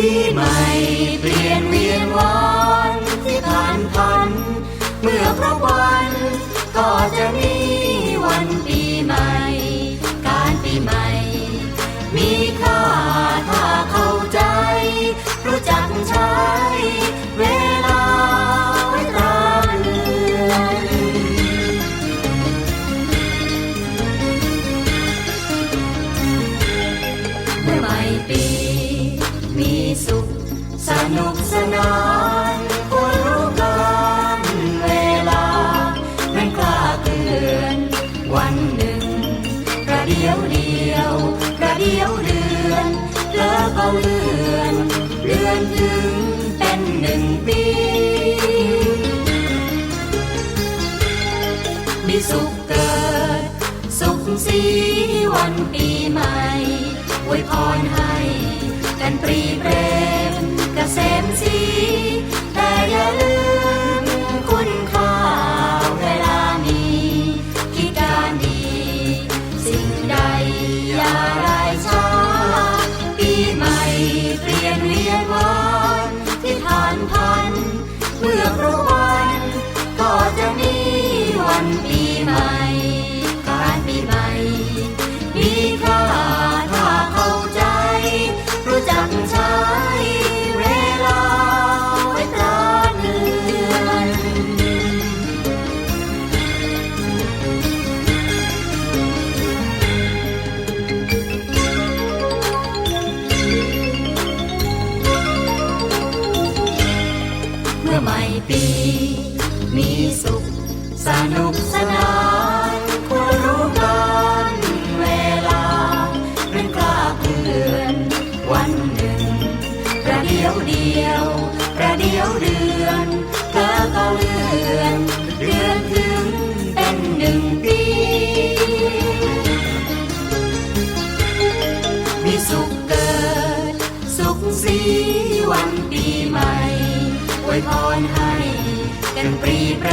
ปีใหม่เปลี่ยนเวียนวันที่ผ่านพันเมื่อครบวันก็จะมีวันปีใหม่การปีใหม่มีค่าถ้าเข้าใจรู้จักใช้เวลาไว้ตราเลือนเมื่อใหม่ปีมีสุขสนุกสนานควรรู้กันเวลาไม่กล้าเกินวันหนึ่งประเดี๋ยวเดียวประเดี๋ยวเดือนแล้วก็เลื่อนถึงเป็น1 ปีมีสุขเกิดสุขสีวันปีใหม่อวยพรให้กันปรีเปรมเกษมสีแต่อย่าลืมคุณค่าเวลามีคิดการดีสิ่งใดอย่าได้ช้าปีใหม่เปลี่ยนเวียนวันที่ผ่านพันเมื่อครบวันก็จะมีวันปีใหม่การปีใหม่มีค่าถ้าเข้าใจรู้จักใช้เวลาไว้ตราเลือนเมื่อใหม่ปีมีสุขสนุกสนานควรรู้กันเวลาเร่งกล้าเพื่อนวันหนึ่งประเดี๋ยวเดียวประเดี๋ยวเดือนแล้วก็เลื่อนถึงเป็น1 ปีมีสุขเกิดสุขสีวันปีใหม่อวยพรให้กันปรีเปร